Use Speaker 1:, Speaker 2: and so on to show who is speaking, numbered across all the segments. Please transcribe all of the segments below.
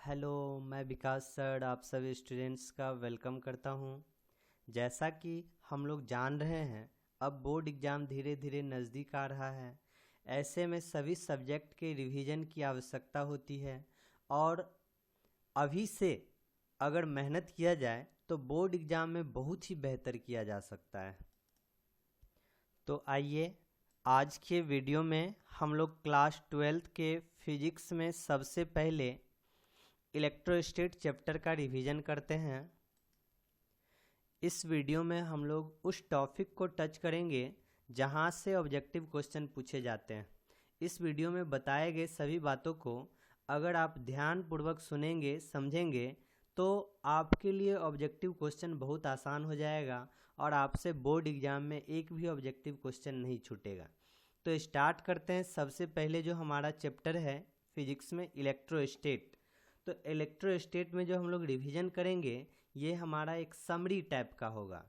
Speaker 1: Hello, मैं विकास sir आप सभी स्टूडेंट्स का वेलकम करता हूं। जैसा कि हम लोग जान रहे हैं, अब बोर्ड एग्ज़ाम धीरे धीरे नज़दीक आ रहा है। ऐसे में सभी सब्जेक्ट के रिवीजन की आवश्यकता होती है और अभी से अगर मेहनत किया जाए तो बोर्ड एग्ज़ाम में बहुत ही बेहतर किया जा सकता है। तो आइए आज के वीडियो में हम लोग क्लास 12th के फिजिक्स में सबसे पहले इलेक्ट्रोस्टैट चैप्टर का रिवीजन करते हैं। इस वीडियो में हम लोग उस टॉपिक को टच करेंगे जहां से ऑब्जेक्टिव क्वेश्चन पूछे जाते हैं। इस वीडियो में बताए गए सभी बातों को अगर आप ध्यानपूर्वक सुनेंगे समझेंगे तो आपके लिए ऑब्जेक्टिव क्वेश्चन बहुत आसान हो जाएगा और आपसे बोर्ड एग्जाम में एक भी ऑब्जेक्टिव क्वेश्चन नहीं छूटेगा। तो स्टार्ट करते हैं। सबसे पहले जो हमारा चैप्टर है फिजिक्स में इलेक्ट्रोस्टैट। तो इलेक्ट्रोस्टैट में जो हम लोग रिवीजन करेंगे ये हमारा एक समरी टाइप का होगा,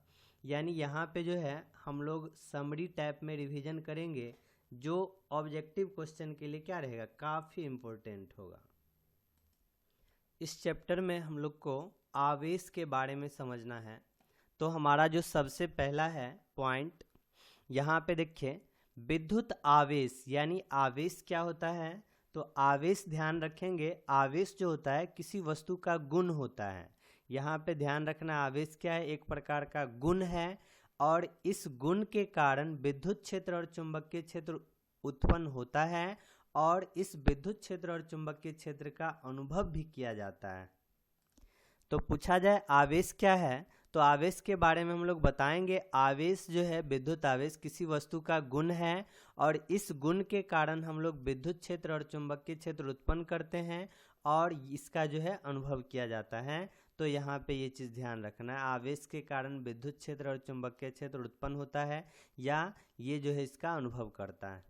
Speaker 1: यानी यहाँ पे जो है हम लोग समरी टाइप में रिवीजन करेंगे जो ऑब्जेक्टिव क्वेश्चन के लिए क्या रहेगा, काफ़ी इम्पोर्टेंट होगा। इस चैप्टर में हम लोग को आवेश के बारे में समझना है। तो हमारा जो सबसे पहला है पॉइंट, यहाँ पे देखिए विद्युत आवेश, यानी आवेश क्या होता है। तो आवेश ध्यान रखेंगे, आवेश जो होता है किसी वस्तु का गुण होता है। यहाँ पे ध्यान रखना आवेश क्या है, एक प्रकार का गुण है और इस गुण के कारण विद्युत क्षेत्र और चुंबकीय क्षेत्र उत्पन्न होता है और इस विद्युत क्षेत्र और चुंबकीय क्षेत्र का अनुभव भी किया जाता है। तो पूछा जाए आवेश क्या है, तो आवेश के बारे में हम लोग बताएंगे। आवेश जो है विद्युत आवेश किसी वस्तु का गुण है और इस गुण के कारण हम लोग विद्युत क्षेत्र और चुंबकीय क्षेत्र उत्पन्न करते हैं और इसका जो है अनुभव किया जाता है। तो यहाँ पे ये चीज़ ध्यान रखना है, आवेश के कारण विद्युत क्षेत्र और चुंबकीय क्षेत्र उत्पन्न होता है या ये जो है इसका अनुभव करता है।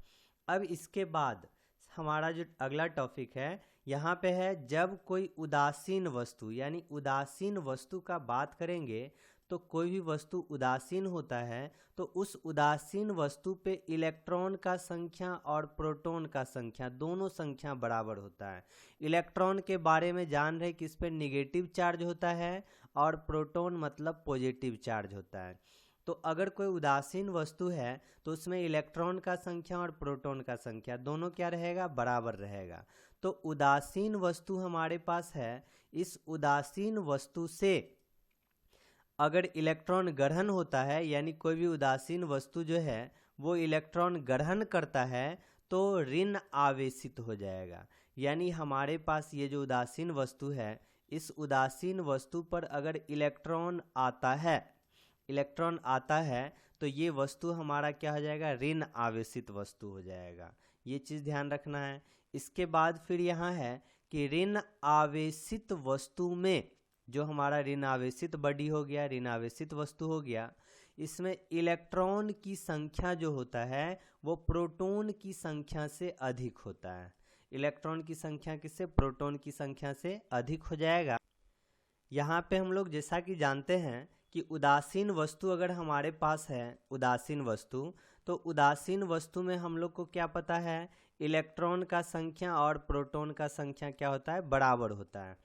Speaker 1: अब इसके बाद हमारा जो अगला टॉपिक है यहाँ पे है जब कोई उदासीन वस्तु, यानी उदासीन वस्तु का बात करेंगे तो कोई भी वस्तु उदासीन होता है तो उस उदासीन वस्तु पे इलेक्ट्रॉन का संख्या और प्रोटॉन का संख्या दोनों संख्या बराबर होता है। इलेक्ट्रॉन के बारे में जान रहे कि इस पे निगेटिव चार्ज होता है और प्रोटॉन मतलब पॉजिटिव चार्ज होता है। तो अगर कोई उदासीन वस्तु है तो उसमें इलेक्ट्रॉन का संख्या और प्रोटॉन का संख्या दोनों क्या रहेगा, बराबर रहेगा। तो उदासीन वस्तु हमारे पास है, इस उदासीन वस्तु से अगर इलेक्ट्रॉन ग्रहण होता है, यानी कोई भी उदासीन वस्तु जो है वो इलेक्ट्रॉन ग्रहण करता है तो ऋण आवेशित हो जाएगा। यानी हमारे पास ये जो उदासीन वस्तु है, इस उदासीन वस्तु पर अगर इलेक्ट्रॉन आता है तो ये वस्तु हमारा क्या हो जाएगा, ऋण आवेशित वस्तु हो जाएगा। ये चीज़ ध्यान रखना है। इसके बाद फिर यहाँ है कि ऋण आवेशित वस्तु में जो हमारा ऋण आवेशित बॉडी हो गया, ऋण आवेशित वस्तु हो गया, इसमें इलेक्ट्रॉन की संख्या जो होता है वो प्रोटॉन की संख्या से अधिक होता है। इलेक्ट्रॉन की संख्या किससे, प्रोटॉन की संख्या से अधिक हो जाएगा। यहाँ पे हम लोग जैसा कि जानते हैं कि उदासीन वस्तु अगर हमारे पास है, उदासीन वस्तु, तो उदासीन वस्तु में हम लोग को क्या पता है, इलेक्ट्रॉन का संख्या और प्रोटॉन का संख्या क्या होता है, बराबर होता है।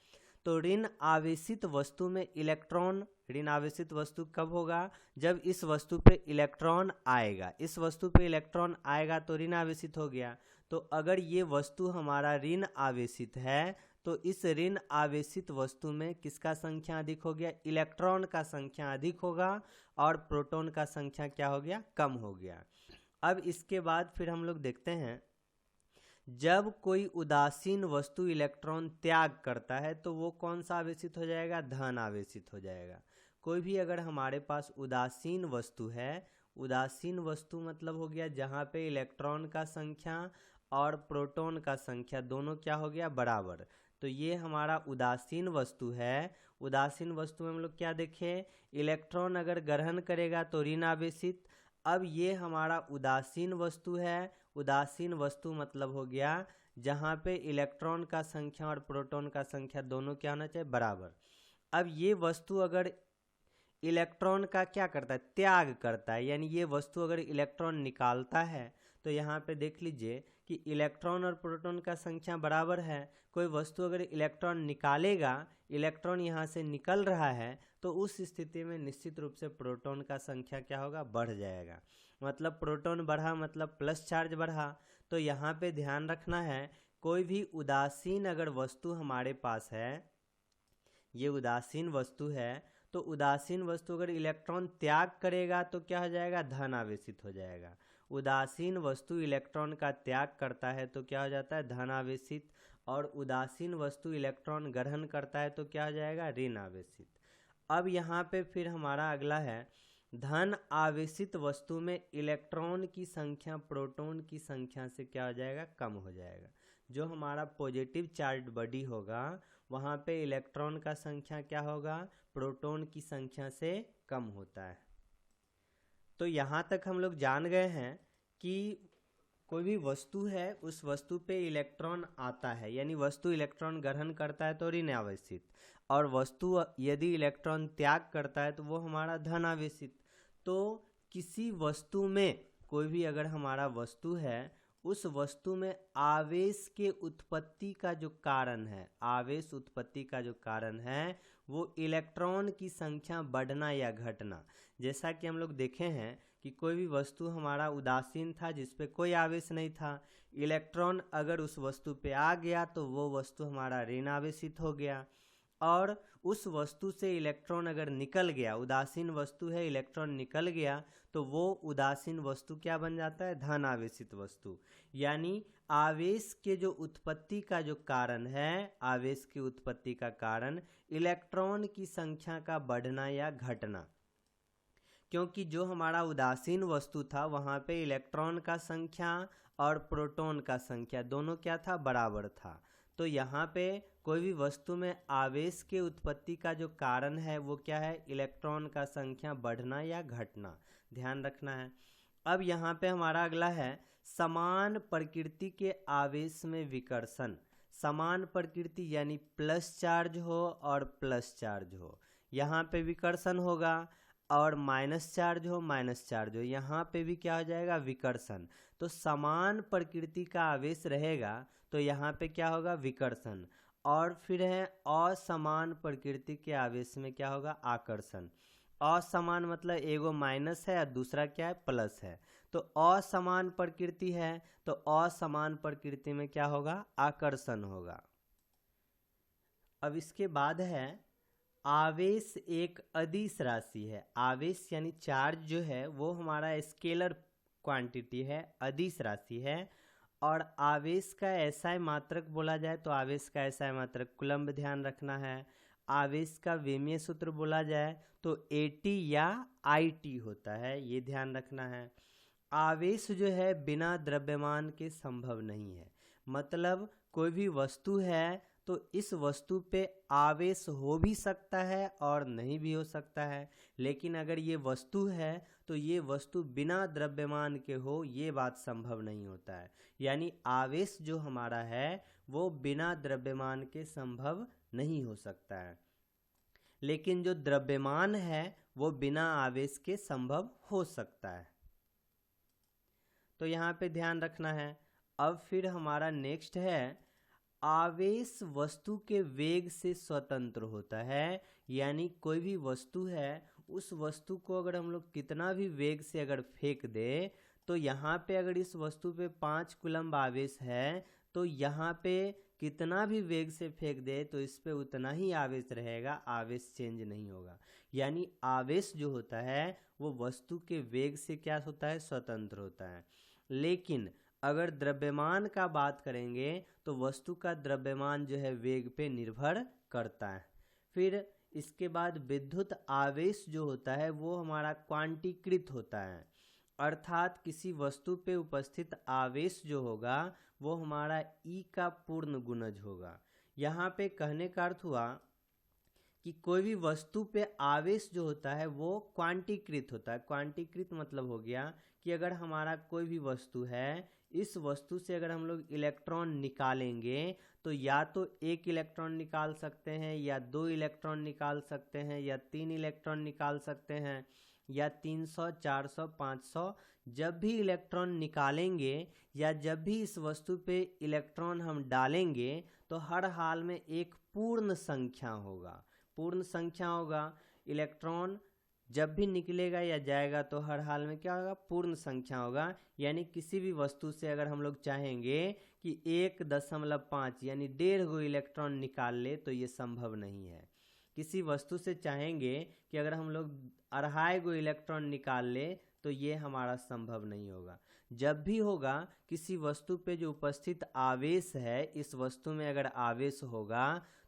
Speaker 1: तो ऋण आवेशित वस्तु में इलेक्ट्रॉन, ऋण आवेशित वस्तु कब होगा, जब इस वस्तु पे इलेक्ट्रॉन आएगा। इस वस्तु पे इलेक्ट्रॉन आएगा तो ऋण आवेशित हो गया। तो अगर ये वस्तु हमारा ऋण आवेशित है तो इस ऋण आवेशित वस्तु में किसका संख्या अधिक हो गया, इलेक्ट्रॉन का संख्या अधिक होगा और प्रोटॉन का संख्या क्या हो गया, कम हो गया। अब इसके बाद फिर हम लोग देखते हैं जब कोई उदासीन वस्तु इलेक्ट्रॉन त्याग करता है तो वो कौन सा आवेशित हो जाएगा, धन आवेशित हो जाएगा। कोई भी अगर हमारे पास उदासीन वस्तु है, उदासीन वस्तु मतलब हो गया जहाँ पे इलेक्ट्रॉन का संख्या और प्रोटॉन का संख्या दोनों क्या हो गया, बराबर। तो ये हमारा उदासीन वस्तु है। उदासीन वस्तु में हम लोग क्या देखें, इलेक्ट्रॉन अगर ग्रहण करेगा तो ऋण आवेशित। अब ये हमारा उदासीन वस्तु है। उदासीन वस्तु मतलब हो गया जहाँ पे इलेक्ट्रॉन का संख्या और प्रोटॉन का संख्या दोनों क्या होना चाहिए, बराबर। अब ये वस्तु अगर इलेक्ट्रॉन का क्या करता है, त्याग करता है, यानी ये वस्तु अगर इलेक्ट्रॉन निकालता है तो यहाँ पे देख लीजिए कि इलेक्ट्रॉन और प्रोटॉन का संख्या बराबर है। कोई वस्तु अगर इलेक्ट्रॉन निकालेगा, इलेक्ट्रॉन यहाँ से निकल रहा है, तो उस स्थिति में निश्चित रूप से प्रोटॉन का संख्या क्या होगा, बढ़ जाएगा। मतलब प्रोटॉन बढ़ा मतलब प्लस चार्ज बढ़ा। तो यहाँ पे ध्यान रखना है, कोई भी उदासीन अगर वस्तु हमारे पास है, ये उदासीन वस्तु है, तो उदासीन वस्तु अगर इलेक्ट्रॉन त्याग करेगा तो क्या हो जाएगा, धन आवेशित हो जाएगा। उदासीन वस्तु इलेक्ट्रॉन का त्याग करता है तो क्या हो जाता है, धन आवेशित। और उदासीन वस्तु इलेक्ट्रॉन ग्रहण करता है तो क्या हो जाएगा, ऋण आवेशित। अब यहाँ पे फिर हमारा अगला है, धन आवेशित वस्तु में इलेक्ट्रॉन की संख्या प्रोटॉन की संख्या से क्या हो जाएगा, कम हो जाएगा। जो हमारा पॉजिटिव चार्ज बॉडी होगा वहाँ पे इलेक्ट्रॉन का संख्या क्या होगा, प्रोटॉन की संख्या से कम होता है। तो यहाँ तक हम लोग जान गए हैं कि कोई भी वस्तु है उस वस्तु पे इलेक्ट्रॉन आता है, यानी वस्तु इलेक्ट्रॉन ग्रहण करता है तो ऋण आवेशित, और वस्तु यदि इलेक्ट्रॉन त्याग करता है तो वो हमारा धन आवेशित। तो किसी वस्तु में कोई भी अगर हमारा वस्तु है, उस वस्तु में आवेश के उत्पत्ति का जो कारण है, आवेश उत्पत्ति का जो कारण है वो इलेक्ट्रॉन की संख्या बढ़ना या घटना। जैसा कि हम लोग देखे हैं कि कोई भी वस्तु हमारा उदासीन था जिस पे कोई आवेश नहीं था, इलेक्ट्रॉन अगर उस वस्तु पे आ गया तो वो वस्तु हमारा ऋण आवेशित हो गया। और उस वस्तु से इलेक्ट्रॉन अगर निकल गया, उदासीन वस्तु है, इलेक्ट्रॉन निकल गया तो वो उदासीन वस्तु क्या बन जाता है, धन आवेशित वस्तु। यानी आवेश के जो उत्पत्ति का जो कारण है, आवेश की उत्पत्ति का कारण इलेक्ट्रॉन की संख्या का बढ़ना या घटना। क्योंकि जो हमारा उदासीन वस्तु था वहाँ पे इलेक्ट्रॉन का संख्या और प्रोटॉन का संख्या दोनों क्या था, बराबर था। तो यहाँ पे कोई भी वस्तु में आवेश के उत्पत्ति का जो कारण है वो क्या है, इलेक्ट्रॉन का संख्या बढ़ना या घटना, ध्यान रखना है। अब यहाँ पे हमारा अगला है, समान प्रकृति के आवेश में विकर्षण। समान प्रकृति यानी प्लस चार्ज हो और प्लस चार्ज हो, यहाँ पे विकर्षण होगा, और माइनस चार्ज हो माइनस चार्ज हो, यहाँ पे भी क्या हो जाएगा, विकर्षण। तो समान प्रकृति का आवेश रहेगा तो यहाँ पे क्या होगा, विकर्षण। और फिर है असमान प्रकृति के आवेश में क्या होगा, आकर्षण। असमान मतलब एगो माइनस है और दूसरा क्या है, प्लस है। तो असमान प्रकृति है तो असमान प्रकृति में क्या होगा, आकर्षण होगा। अब इसके बाद है, आवेश एक अदिश राशि है। आवेश यानी चार्ज जो है वो हमारा स्केलर क्वांटिटी है, अदिश राशि है। और आवेश का एसआई मात्रक बोला जाए तो आवेश का एसआई मात्रक कूलम्ब, ध्यान रखना है। आवेश का विमीय सूत्र बोला जाए तो एटी या आईटी होता है, ये ध्यान रखना है। आवेश जो है बिना द्रव्यमान के संभव नहीं है। मतलब कोई भी वस्तु है तो इस वस्तु पे आवेश हो भी सकता है और नहीं भी हो सकता है, लेकिन अगर ये वस्तु है तो ये वस्तु बिना द्रव्यमान के हो, ये बात संभव नहीं होता है। यानी आवेश जो हमारा है वो बिना द्रव्यमान के संभव नहीं हो सकता है, लेकिन जो द्रव्यमान है वो बिना आवेश के संभव हो सकता है। तो यहाँ पे ध्यान रखना है। अब फिर हमारा नेक्स्ट है, आवेश वस्तु के वेग से स्वतंत्र होता है। यानी कोई भी वस्तु है उस वस्तु को अगर हम लोग कितना भी वेग से अगर फेंक दे, तो यहाँ पे अगर इस वस्तु पे 5 कूलम्ब आवेश है तो यहाँ पे कितना भी वेग से फेंक दे तो इस पे उतना ही आवेश रहेगा, आवेश चेंज नहीं होगा। यानी आवेश जो होता है वो वस्तु के वेग से क्या होता है, स्वतंत्र होता है। लेकिन अगर द्रव्यमान का बात करेंगे तो वस्तु का द्रव्यमान जो है वेग पे निर्भर करता है। फिर इसके बाद विद्युत आवेश जो होता है वो हमारा क्वांटीकृत होता है, अर्थात किसी वस्तु पे उपस्थित आवेश जो होगा वो हमारा ई का पूर्ण गुणज होगा। यहाँ पे कहने का अर्थ हुआ कि कोई भी वस्तु पे आवेश जो होता है वो क्वांटीकृत होता है। क्वांटीकृत मतलब हो गया कि अगर हमारा कोई भी वस्तु है, इस वस्तु से अगर हम लोग इलेक्ट्रॉन निकालेंगे तो या तो 1 इलेक्ट्रॉन निकाल सकते हैं, या 2 इलेक्ट्रॉन निकाल सकते हैं, या 3 इलेक्ट्रॉन निकाल सकते हैं, या 300, 400, 500 जब भी इलेक्ट्रॉन निकालेंगे या जब भी इस वस्तु पे इलेक्ट्रॉन हम डालेंगे तो हर हाल में एक पूर्ण संख्या होगा। पूर्ण संख्या होगा। इलेक्ट्रॉन जब भी निकलेगा या जाएगा तो हर हाल में क्या होगा? पूर्ण संख्या होगा। यानी किसी भी वस्तु से अगर हम लोग चाहेंगे कि 1.5 यानी 1.5 गो इलेक्ट्रॉन निकाल ले तो ये संभव नहीं है। किसी वस्तु से चाहेंगे कि अगर हम लोग 2.5 गो इलेक्ट्रॉन निकाल ले तो ये हमारा संभव नहीं होगा। जब भी होगा किसी वस्तु पे जो उपस्थित आवेश है, इस वस्तु में अगर आवेश होगा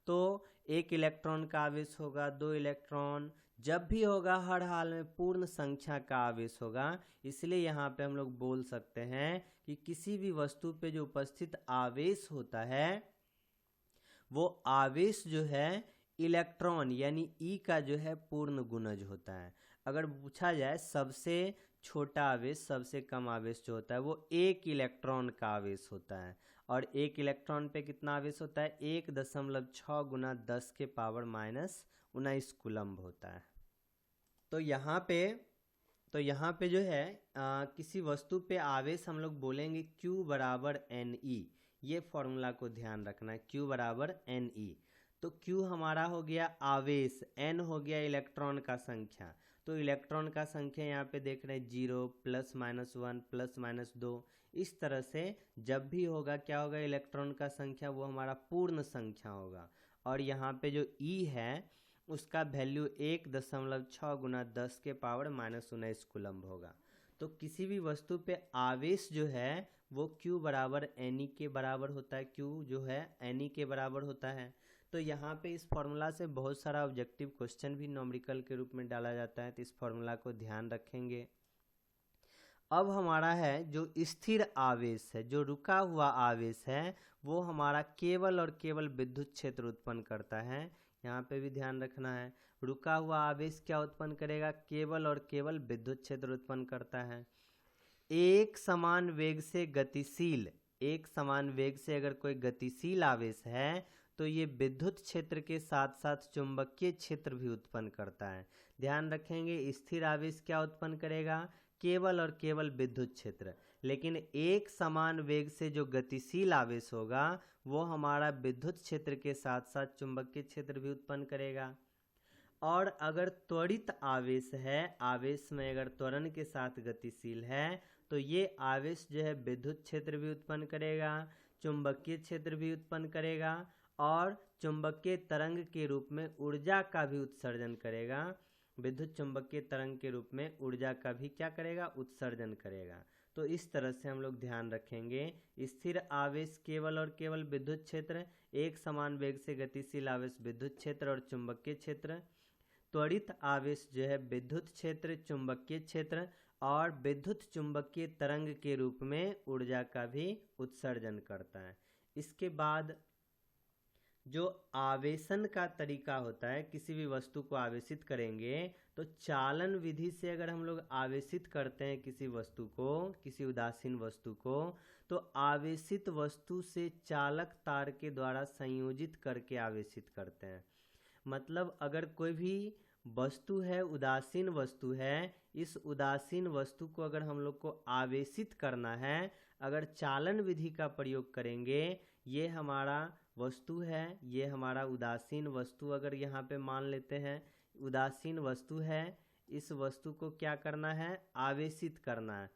Speaker 1: तो 1 इलेक्ट्रॉन का आवेश होगा, 2 इलेक्ट्रॉन, जब भी होगा हर हाल में पूर्ण संख्या का आवेश होगा। इसलिए यहाँ पे हम लोग बोल सकते हैं कि किसी भी वस्तु पे जो उपस्थित आवेश होता है वो आवेश जो है इलेक्ट्रॉन यानी ई का जो है पूर्ण गुणज होता है। अगर पूछा जाए सबसे छोटा आवेश, सबसे कम आवेश जो होता है वो 1 इलेक्ट्रॉन का आवेश होता है। और 1 इलेक्ट्रॉन पे कितना आवेश होता है? 1.6 गुना 10 के पावर -19 कूलम्ब होता है। तो यहाँ पे जो है किसी वस्तु पे आवेश हम लोग बोलेंगे Q बराबर NE। ये फॉर्मूला को ध्यान रखना है, Q बराबर NE। तो Q हमारा हो गया आवेश, N हो गया इलेक्ट्रॉन का संख्या। तो इलेक्ट्रॉन का संख्या यहाँ पे देख रहे हैं 0 +-1 +-2। इस तरह से जब भी होगा क्या होगा? इलेक्ट्रॉन का संख्या वो हमारा पूर्ण संख्या होगा। और यहाँ पे जो E है उसका वैल्यू 1.6 गुना 10 के पावर -19 कूलम्ब होगा। तो किसी भी वस्तु पे आवेश जो है वो Q बराबर NE के बराबर होता है। Q जो है NE के बराबर होता है। तो यहाँ पे इस फॉर्मूला से बहुत सारा ऑब्जेक्टिव क्वेश्चन भी न्यूमेरिकल के रूप में डाला जाता है, तो इस फॉर्मूला को ध्यान रखेंगे। अब हमारा है जो स्थिर आवेश है, जो रुका हुआ आवेश है, वो हमारा केवल और केवल विद्युत क्षेत्र उत्पन्न करता है। यहाँ पे भी ध्यान रखना है, रुका हुआ आवेश क्या उत्पन्न करेगा? केवल और केवल विद्युत क्षेत्र उत्पन्न करता है। एक समान वेग से गतिशील, एक समान वेग से अगर कोई गतिशील आवेश है तो ये विद्युत क्षेत्र के साथ साथ चुंबकीय क्षेत्र भी उत्पन्न करता है। ध्यान रखेंगे, स्थिर आवेश क्या उत्पन्न करेगा? केवल और केवल विद्युत क्षेत्र। लेकिन एक समान वेग से जो गतिशील आवेश होगा वो हमारा विद्युत क्षेत्र के साथ साथ चुंबकीय क्षेत्र भी उत्पन्न करेगा। और अगर त्वरित आवेश है, आवेश में अगर त्वरण के साथ गतिशील है तो ये आवेश जो है विद्युत क्षेत्र भी उत्पन्न करेगा, चुंबकीय क्षेत्र भी उत्पन्न करेगा और चुंबकीय तरंग के रूप में ऊर्जा का भी उत्सर्जन करेगा। विद्युत चुंबकीय तरंग के रूप में ऊर्जा का भी क्या करेगा? उत्सर्जन करेगा। तो इस तरह से हम लोग ध्यान रखेंगे, स्थिर आवेश केवल और केवल विद्युत क्षेत्र, एक समान वेग से गतिशील आवेश विद्युत क्षेत्र और चुंबकीय क्षेत्र, त्वरित आवेश जो है विद्युत क्षेत्र, चुंबकीय क्षेत्र और विद्युत चुंबकीय तरंग के रूप में ऊर्जा का भी उत्सर्जन करता है। इसके बाद जो आवेशन का तरीका होता है, किसी भी वस्तु को आवेशित करेंगे तो चालन विधि से अगर हम लोग आवेशित करते हैं किसी वस्तु को, किसी उदासीन वस्तु को, तो आवेशित वस्तु से चालक तार के द्वारा संयोजित करके आवेशित करते हैं। मतलब अगर कोई भी वस्तु है, उदासीन वस्तु है, इस उदासीन वस्तु को अगर हम लोग को आवेशित करना है, अगर चालन विधि का प्रयोग करेंगे, ये हमारा वस्तु है, ये हमारा उदासीन वस्तु अगर यहाँ पे मान लेते हैं उदासीन वस्तु है, इस वस्तु को क्या करना है? आवेशित करना है।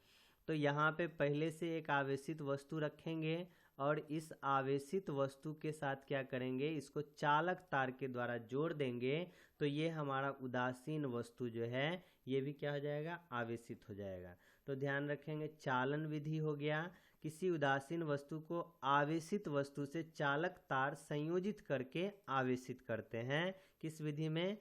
Speaker 1: तो यहाँ पे पहले से एक आवेशित वस्तु रखेंगे और इस आवेशित वस्तु के साथ क्या करेंगे? इसको चालक तार के द्वारा जोड़ देंगे तो ये हमारा उदासीन वस्तु जो है ये भी क्या हो जाएगा? आवेशित हो जाएगा। तो ध्यान रखेंगे, चालन विधि हो गया, किसी उदासीन वस्तु को आवेशित वस्तु से चालक तार संयोजित करके आवेशित करते हैं। किस विधि में?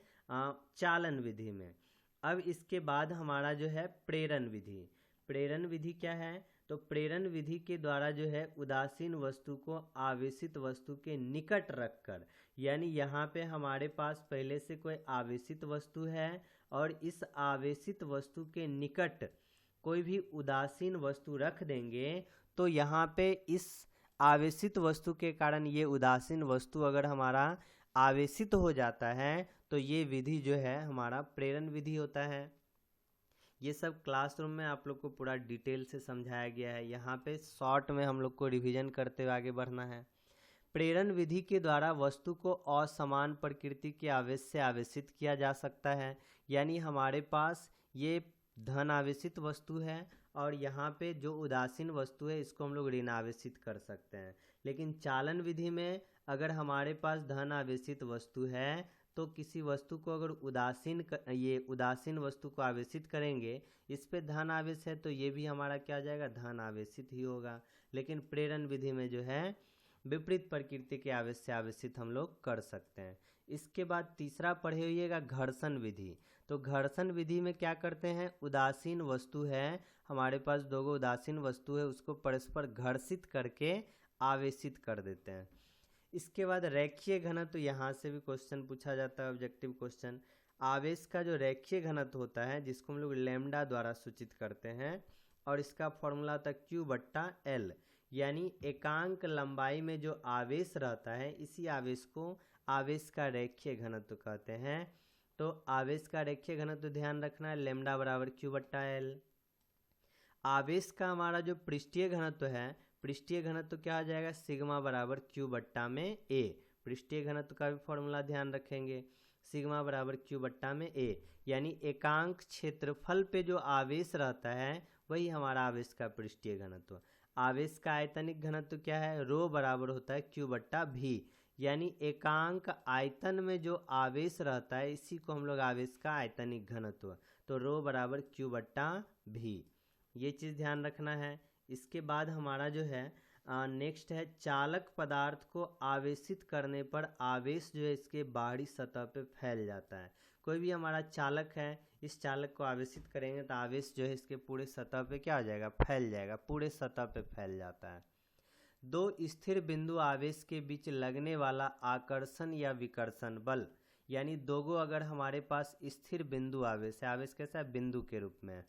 Speaker 1: चालन विधि में। अब इसके बाद हमारा जो है प्रेरण विधि। प्रेरण विधि क्या है? तो प्रेरण विधि के द्वारा जो है उदासीन वस्तु को आवेशित वस्तु के निकट रखकर, यानी यहाँ पे हमारे पास पहले से कोई आवेशित वस्तु है और इस आवेशित वस्तु के निकट कोई भी उदासीन वस्तु रख देंगे तो यहाँ पे इस आवेशित वस्तु के कारण ये उदासीन वस्तु अगर हमारा आवेशित हो जाता है तो ये विधि जो है हमारा प्रेरण विधि होता है। ये सब क्लासरूम में आप लोग को पूरा डिटेल से समझाया गया है। यहाँ पे शॉर्ट में हम लोग को रिवीजन करते हुए आगे बढ़ना है। प्रेरण विधि के द्वारा वस्तु को असमान प्रकृति के आवेश से आवेशित किया जा सकता है। यानी हमारे पास ये धन आवेशित वस्तु है और यहाँ पे जो उदासीन वस्तु है इसको हम लोग ऋण आवेशित कर सकते हैं। लेकिन चालन विधि में अगर हमारे पास धन आवेशित वस्तु है तो किसी वस्तु को अगर उदासीन वस्तु को आवेशित करेंगे, इस पे धन आवेश है तो ये भी हमारा क्या हो जाएगा, धन आवेशित ही होगा। लेकिन प्रेरण विधि में जो है विपरीत प्रकृति के आवेश से आवेशित हम लोग कर सकते हैं। इसके बाद तीसरा पढ़े होइएगा घर्षण विधि। तो घर्षण विधि में क्या करते हैं, उदासीन वस्तु है हमारे पास, दो उदासीन वस्तु है, उसको परस्पर घर्षित करके आवेशित कर देते हैं। इसके बाद रेखीय घनत्व, तो यहाँ से भी क्वेश्चन पूछा जाता है, ऑब्जेक्टिव क्वेश्चन। आवेश का जो रेखीय घनत्व होता है जिसको हम लोग लैम्डा द्वारा सूचित करते हैं और इसका फॉर्मूला होता है Q/L। यानी एकांक लंबाई में जो आवेश रहता है इसी आवेश को आवेश का रेखीय घनत्व कहते हैं। तो आवेश का रेखीय घनत्व ध्यान रखना है, लैम्डा बराबर Q/L। आवेश का हमारा जो पृष्ठीय घनत्व है, पृष्ठीय घनत्व क्या आ जाएगा, सिग्मा बराबर Q/A। पृष्ठीय घनत्व का भी फॉर्मूला ध्यान रखेंगे, सिग्मा बराबर Q/A। यानी एकांक क्षेत्रफल पे जो आवेश रहता है वही हमारा आवेश का पृष्ठीय घनत्व। आवेश का आयतनिक घनत्व क्या है, रो बराबर होता है Q/V। यानी एकांक आयतन में जो आवेश रहता है इसी को हम लोग आवेश का आयतनिक घनत्व, तो रो बराबर Q/V। ये चीज़ ध्यान रखना है। इसके बाद हमारा जो है नेक्स्ट है चालक पदार्थ को आवेशित करने पर आवेश जो है इसके बाहरी सतह पे फैल जाता है। कोई भी हमारा चालक है, इस चालक को आवेशित करेंगे तो आवेश जो है इसके पूरे सतह पे क्या हो जाएगा, फैल जाएगा, पूरे सतह पे फैल जाता है। दो स्थिर बिंदु आवेश के बीच लगने वाला आकर्षण या विकर्षण बल, यानी दोगो अगर हमारे पास स्थिर बिंदु आवेश है, आवेश कैसा है, बिंदु के रूप में,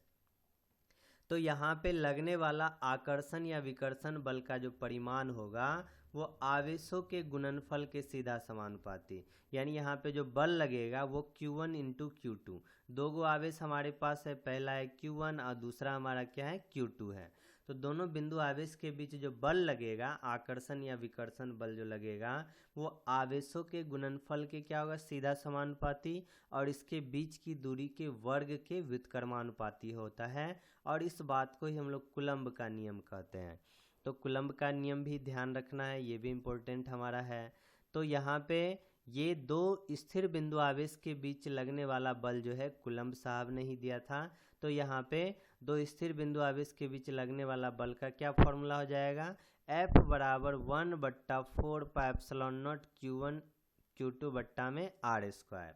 Speaker 1: तो यहाँ पे लगने वाला आकर्षण या विकर्षण बल का जो परिमाण होगा वो आवेशों के गुणनफल के सीधा समानुपाती। यानी यहाँ पे जो बल लगेगा वो Q1 × Q2। दो गो आवेश हमारे पास है, पहला है Q1 और दूसरा हमारा क्या है, Q2 है। तो दोनों बिंदु आवेश के बीच जो बल लगेगा, आकर्षण या विकर्षण बल जो लगेगा वो आवेशों के गुणनफल के क्या होगा, सीधा समानुपाती, और इसके बीच की दूरी के वर्ग के व्युत्क्रमानुपाती होता है। और इस बात को ही हम लोग कूलम्ब का नियम कहते हैं। तो कूलम्ब का नियम भी ध्यान रखना है, ये भी इम्पोर्टेंट हमारा है। तो यहाँ पे ये दो स्थिर बिंदु आवेश के बीच लगने वाला बल जो है कूलम्ब साहब ने ही दिया था। तो यहाँ पे दो स्थिर बिंदु आवेश के बीच लगने वाला बल का क्या फॉर्मूला हो जाएगा, F बराबर 1/4πε0 Q1 Q2/R²।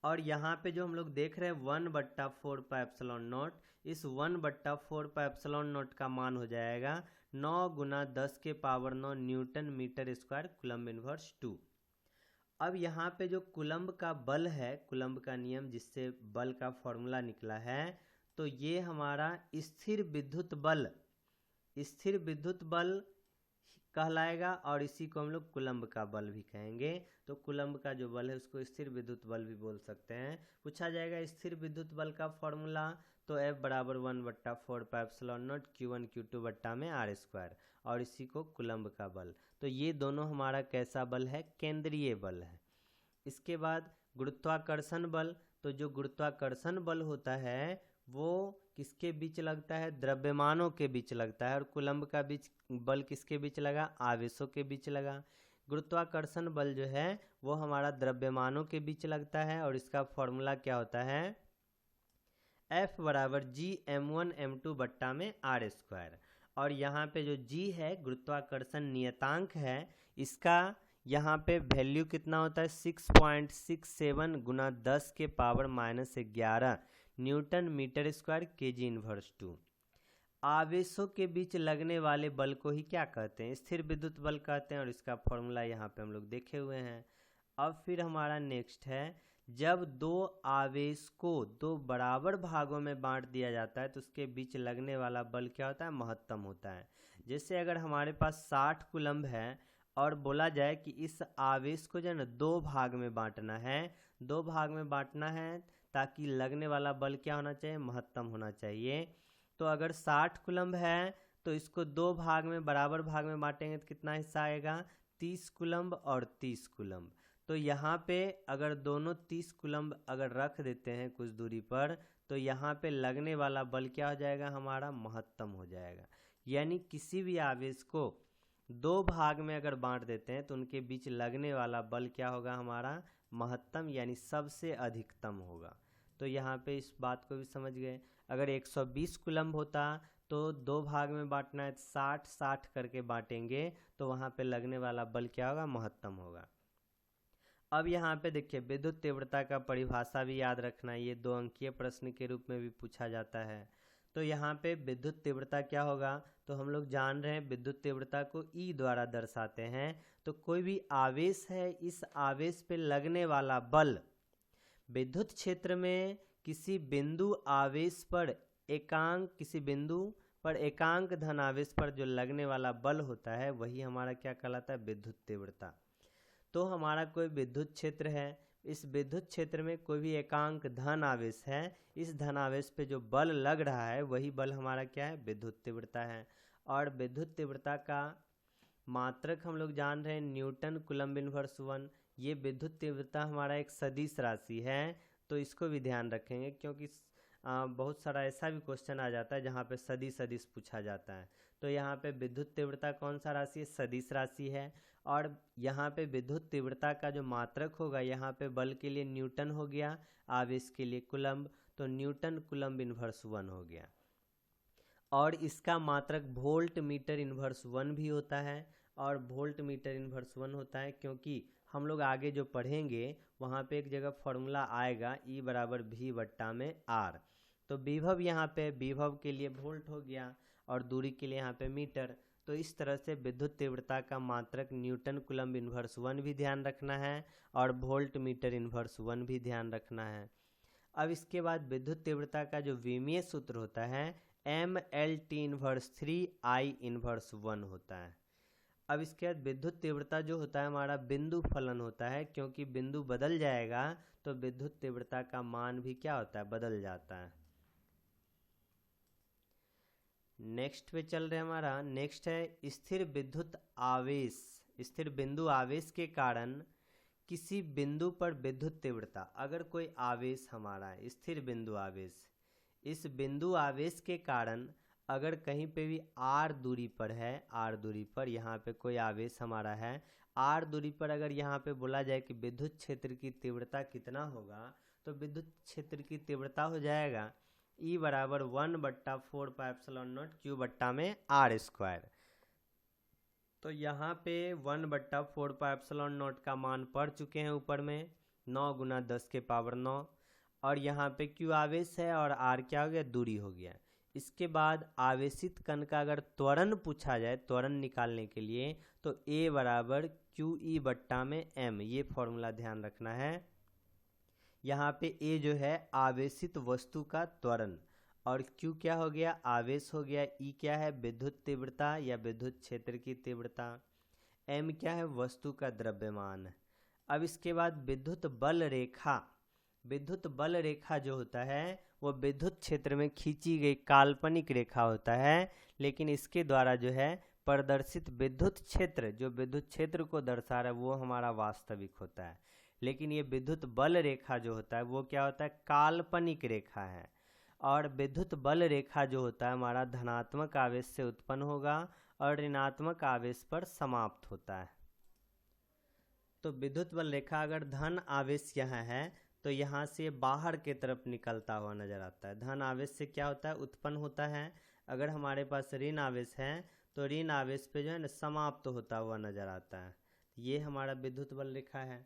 Speaker 1: और यहाँ पे जो हम लोग देख रहे हैं 1/4πε0, इस 1/4πε0 का मान हो जाएगा 9 × 10⁻⁹ newton metre square coulomb inverse 2। अब यहाँ पे जो कूलम्ब का बल है, कूलम्ब का नियम जिससे बल का फॉर्मूला निकला है, तो ये हमारा स्थिर विद्युत बल कहलाएगा और इसी को हम लोग कूलम्ब का बल भी कहेंगे। तो कूलम्ब का जो बल है उसको स्थिर विद्युत बल भी बोल सकते हैं। पूछा जाएगा स्थिर विद्युत बल का फॉर्मूला, तो F बराबर 1/4πε0 Q1 Q2/R², और इसी को कूलम्ब का बल। तो ये दोनों हमारा कैसा बल है, केंद्रीय बल है। इसके बाद गुरुत्वाकर्षण बल, तो जो गुरुत्वाकर्षण बल होता है वो किसके बीच लगता है, द्रव्यमानों के बीच लगता है। और कूलम्ब का बल किसके बीच लगा, आवेशों के बीच लगा। गुरुत्वाकर्षण बल जो है वो हमारा द्रव्यमानों के बीच लगता है और इसका फॉर्मूला क्या होता है, F बराबर G m1m2/R²। और यहाँ पे जो G है गुरुत्वाकर्षण नियतांक है, इसका यहाँ पे वैल्यू कितना होता है, 6.67 × 10⁻⁻11 newton metre square kg inverse 2। आवेशों के बीच लगने वाले बल को ही क्या कहते हैं, स्थिर विद्युत बल कहते हैं, और इसका फॉर्मूला यहाँ पे हम लोग देखे हुए हैं। अब फिर हमारा नेक्स्ट है, जब दो आवेश को दो बराबर भागों में बांट दिया जाता है तो उसके बीच लगने वाला बल क्या होता है, महत्तम होता है। जैसे अगर हमारे पास 60 कूलम्ब है और बोला जाए कि इस आवेश को जो है ना 2 भाग में बांटना है, 2 भाग में बांटना है, ताकि लगने वाला बल क्या होना चाहिए, महत्तम होना चाहिए। तो अगर 60 कूलम्ब है तो इसको 2 भाग में बराबर भाग में बांटेंगे तो कितना हिस्सा आएगा, 30 कूलम्ब और 30 कूलम्ब। तो यहाँ पे अगर दोनों 30 कूलम्ब अगर रख देते हैं कुछ दूरी पर, तो यहाँ पे लगने वाला बल क्या हो जाएगा, हमारा महत्तम हो जाएगा। यानी किसी भी आवेश को 2 भाग में अगर बांट देते हैं तो उनके बीच लगने वाला बल क्या होगा, हमारा महत्तम यानी सबसे अधिकतम होगा। तो यहाँ पे इस बात को भी समझ गए। अगर 120 कूलम्ब होता तो 2 भाग में बांटना है, 60-60 करके बांटेंगे तो वहाँ पे लगने वाला बल क्या होगा, महत्तम होगा। अब यहाँ पे देखिए विद्युत तीव्रता का परिभाषा भी याद रखना, ये 2 अंकीय प्रश्न के रूप में भी पूछा जाता है। तो यहाँ पे विद्युत तीव्रता क्या होगा, तो हम लोग जान रहे हैं विद्युत तीव्रता को ई द्वारा दर्शाते हैं। तो कोई भी आवेश है, इस आवेश पे लगने वाला बल विद्युत क्षेत्र में किसी बिंदु आवेश पर एकांक धन आवेश पर जो लगने वाला बल होता है वही हमारा क्या कहलाता है, विद्युत तीव्रता। तो हमारा कोई विद्युत क्षेत्र है, इस विद्युत क्षेत्र में कोई भी एकांक धन आवेश है, इस धन आवेश पे जो बल लग रहा है वही बल हमारा क्या है, विद्युत तीव्रता है। और विद्युत तीव्रता का मात्रक हम लोग जान रहे हैं न्यूटन कूलम्ब इनवर्स 1। ये विद्युत तीव्रता हमारा एक सदिश राशि है, तो इसको भी ध्यान रखेंगे क्योंकि बहुत सारा ऐसा भी क्वेश्चन आ जाता है जहाँ पे सदिश पूछा जाता है। तो यहाँ पे विद्युत तीव्रता कौन सा राशि है, सदिश राशि है। और यहाँ पे विद्युत तीव्रता का जो मात्रक होगा, यहाँ पे बल के लिए न्यूटन हो गया, आवेश के लिए कूलम्ब, तो न्यूटन कूलम्ब इनवर्स 1 हो गया। और इसका मात्रक वोल्ट मीटर इनवर्स 1 भी होता है, और वोल्ट मीटर इनवर्स 1 होता है क्योंकि हम लोग आगे जो पढ़ेंगे वहाँ पे एक जगह फॉर्मूला आएगा E बराबर V बट्टा में R। तो विभव यहाँ पे विभव के लिए वोल्ट हो गया और दूरी के लिए यहाँ पे मीटर। तो इस तरह से विद्युत तीव्रता का मात्रक न्यूटन कूलम्ब इनवर्स 1 भी ध्यान रखना है और वोल्ट मीटर इनवर्स 1 भी ध्यान रखना है। अब इसके बाद विद्युत तीव्रता का जो विमीय सूत्र होता है MLT इनवर्स 3 I इनवर्स 1 होता है। अब इसके बाद विद्युत तीव्रता जो होता है हमारा बिंदु फलन होता है, क्योंकि बिंदु बदल जाएगा तो विद्युत तीव्रता का मान भी क्या होता है, बदल जाता है। नेक्स्ट पे चल रहे हमारा, नेक्स्ट है स्थिर विद्युत आवेश। स्थिर बिंदु आवेश के कारण किसी बिंदु पर विद्युत तीव्रता, अगर कोई आवेश हमारा है स्थिर बिंदु आवेश, इस बिंदु आवेश के कारण अगर कहीं पे भी r दूरी पर है, r दूरी पर यहाँ पे कोई आवेश हमारा है, r दूरी पर अगर यहाँ पे बोला जाए कि विद्युत क्षेत्र की तीव्रता कितना होगा, तो विद्युत क्षेत्र की तीव्रता हो जाएगा E बराबर 1/4πε0 Q बट्टा में R²। तो यहाँ पे 1/4πε0 का मान पढ़ चुके हैं ऊपर में, 9 × 10⁻9। और यहाँ पे Q आवेश है और R क्या हो गया, दूरी हो गया। इसके बाद आवेशित कण का अगर त्वरण पूछा जाए, त्वरण निकालने के लिए, तो A बराबर QE बट्टा में M, ये फॉर्मूला ध्यान रखना है। यहाँ पे A जो है आवेशित वस्तु का त्वरण, और Q क्या हो गया, आवेश हो गया। E क्या है, विद्युत तीव्रता या विद्युत क्षेत्र की तीव्रता। M क्या है, वस्तु का द्रव्यमान। अब इसके बाद विद्युत बल रेखा, विद्युत बल रेखा जो होता है वो विद्युत क्षेत्र में खींची गई काल्पनिक रेखा होता है, लेकिन इसके द्वारा जो है प्रदर्शित विद्युत क्षेत्र, जो विद्युत क्षेत्र को दर्शा रहा है वो हमारा वास्तविक होता है। लेकिन ये विद्युत बल रेखा जो होता है वो क्या होता है, काल्पनिक रेखा है। और विद्युत बल रेखा जो होता है हमारा धनात्मक आवेश से उत्पन्न होगा और ऋणात्मक आवेश पर समाप्त होता है। तो विद्युत बल रेखा अगर धन आवेश यहाँ है तो यहाँ से बाहर के तरफ निकलता हुआ नजर आता है। धन आवेश से क्या होता है, उत्पन्न होता है। अगर हमारे पास ऋण आवेश है तो ऋण आवेश पे जो है ना समाप्त होता हुआ नजर आता है। ये हमारा विद्युत बल रेखा है।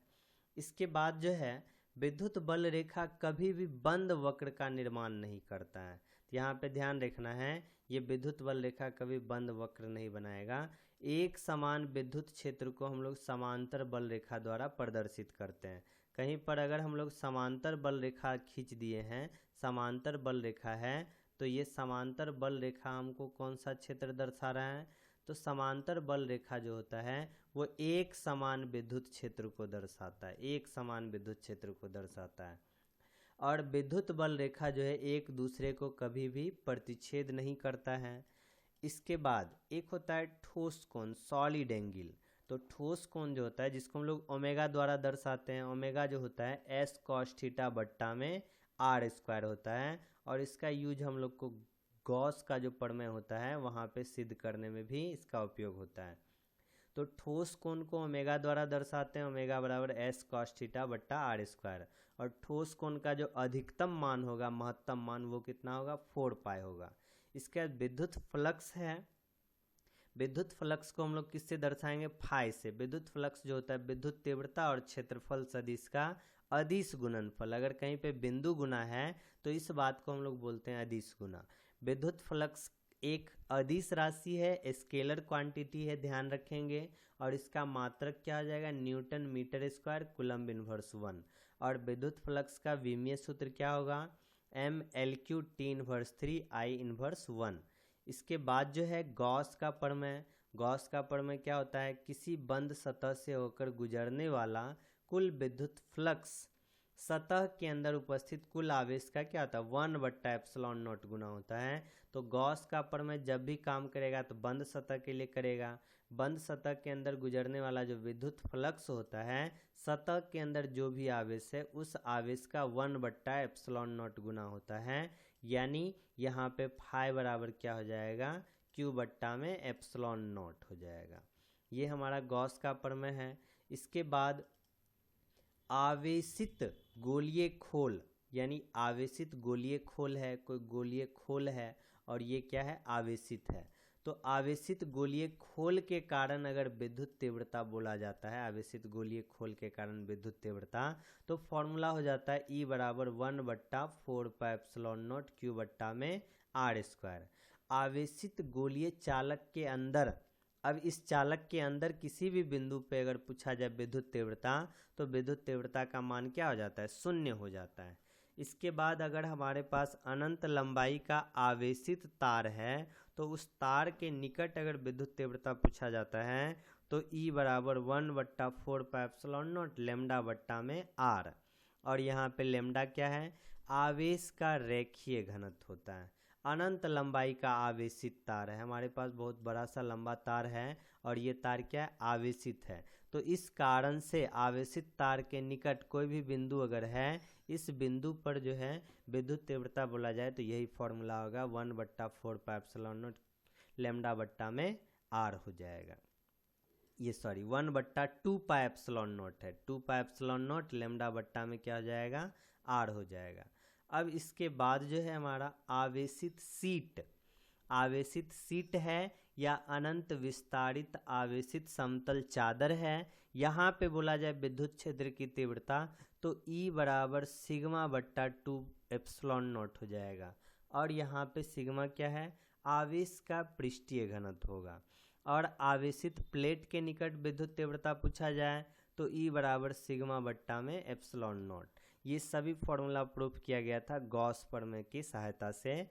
Speaker 1: इसके बाद जो है विद्युत बल रेखा कभी भी बंद वक्र का निर्माण नहीं करता है। यहाँ पे ध्यान रखना है, ये विद्युत बल रेखा कभी बंद वक्र नहीं बनाएगा। एक समान विद्युत क्षेत्र को हम लोग समांतर बल रेखा द्वारा प्रदर्शित करते हैं। कहीं पर अगर हम लोग समांतर बल रेखा खींच दिए हैं, समांतर बल रेखा है, तो ये समांतर बल रेखा हमको कौन सा क्षेत्र दर्शा रहा है, तो समांतर बल रेखा जो होता है वो एक समान विद्युत क्षेत्र को दर्शाता है, एक समान विद्युत क्षेत्र को दर्शाता है। और विद्युत बल रेखा जो है एक दूसरे को कभी भी प्रतिच्छेद नहीं करता है। इसके बाद एक होता है ठोस कोण, सॉलिड एंगल। तो ठोस कोण जो होता है जिसको हम लोग ओमेगा द्वारा दर्शाते हैं, ओमेगा जो होता है एस कॉस थीटा बट्टा में आर स्क्वायर होता है, और इसका यूज हम लोग को गॉस का जो प्रमेय होता है वहाँ पे सिद्ध करने में भी इसका उपयोग होता है। तो ठोस कोण को ओमेगा द्वारा दर्शाते हैं, ओमेगा बराबर एस कॉस थीटा बट्टा आर स्क्वायर, और ठोस कोण का जो अधिकतम मान होगा, महत्तम मान, वो कितना होगा, 4 पाई होगा। इसके बाद विद्युत फ्लक्स है। विद्युत फ्लक्स को हम लोग किससे दर्शाएंगे, फाई से। विद्युत फ्लक्स जो होता है विद्युत तीव्रता और क्षेत्रफल सदिश का अदिश गुणनफल। अगर कहीं पे बिंदु गुना है तो इस बात को हम लोग बोलते हैं अदिश गुना। विद्युत फ्लक्स एक अदिश राशि है, स्केलर क्वांटिटी है, ध्यान रखेंगे, और इसका मात्रक क्या हो जाएगा, newton metre square coulomb inverse 1। और विद्युत फ्लक्स का विमीय सूत्र क्या होगा, ML/Q T inverse 3 I inverse 1। इसके बाद जो है गॉस का प्रमेय। गॉस का प्रमेय क्या होता है, किसी बंद सतह से होकर गुजरने वाला कुल विद्युत फ्लक्स सतह के अंदर उपस्थित कुल आवेश का क्या होता है, 1/ε0 गुना होता है। तो गॉस का प्रमेय जब भी काम करेगा तो बंद सतह के लिए करेगा। बंद सतह के अंदर गुजरने वाला जो विद्युत फ्लक्स होता है, सतह के अंदर जो भी आवेश है उस आवेश का 1/ε0 गुना होता है। यानी यहाँ पे फाई बराबर क्या हो जाएगा, Q बट्टा में ε0 हो जाएगा। ये हमारा गॉस का प्रमेय है। इसके बाद आवेशित गोलीय खोल, यानी आवेशित गोलीय खोल है, कोई गोलीय खोल है और ये क्या है, आवेशित है। तो आवेशित गोलीय खोल के कारण अगर विद्युत तीव्रता बोला जाता है, आवेशित गोलीय खोल के कारण विद्युत तीव्रता, तो फॉर्मूला हो जाता है E बराबर 1/4πε0 Q बट्टा में आर स्क्वायर। आवेशित गोलीय चालक के अंदर, अब इस चालक के अंदर किसी भी बिंदु पे अगर पूछा जाए विद्युत तीव्रता, तो विद्युत तीव्रता का मान क्या हो जाता है, 0 हो जाता है। इसके बाद अगर हमारे पास अनंत लंबाई का आवेशित तार है, तो उस तार के निकट अगर विद्युत तीव्रता पूछा जाता है तो E बराबर 1/4πε0 लेमडा बट्टा में आर। और यहाँ पे लेमडा क्या है, आवेश का रेखीय घनत्व होता है। अनंत लंबाई का आवेशित तार है, हमारे पास बहुत बड़ा सा लंबा तार है और ये तार क्या है, आवेशित है। तो इस कारण से आवेशित तार के निकट कोई भी बिंदु अगर है, इस बिंदु पर जो है विद्युत तीव्रता बोला जाए तो यही फॉर्मूला होगा, 1/4πε0 लेमडा बट्टा में आर हो जाएगा। ये 1/2πε0 है, 2πε0 लेमडा बट्टा में क्या हो जाएगा, आर हो जाएगा। अब इसके बाद जो है हमारा आवेशित सीट। आवेशित सीट है या अनंत विस्तारित आवेशित समतल चादर है। यहाँ पे बोला जाए विद्युत क्षेत्र की तीव्रता तो E बराबर सिग्मा बट्टा 2ε0 हो जाएगा। और यहाँ पे सिग्मा क्या है, आवेश का पृष्ठीय घनत्व होगा। और आवेशित प्लेट के निकट विद्युत तीव्रता पूछा जाए तो E बराबर सिग्मा बट्टा में ε0। ये सभी फॉर्मूला प्रूफ किया गया था गॉस प्रमेय की सहायता से,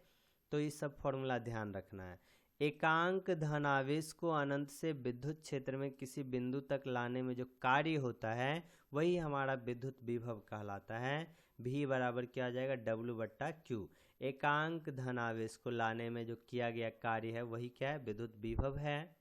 Speaker 1: तो ये सब फॉर्मूला ध्यान रखना है। एकांक धनावेश को अनंत से विद्युत क्षेत्र में किसी बिंदु तक लाने में जो कार्य होता है वही हमारा विद्युत विभव कहलाता है। V बराबर क्या आ जाएगा, W बट्टा Q। एकांक धनावेश को लाने में जो किया गया कार्य है वही क्या है, विद्युत विभव है।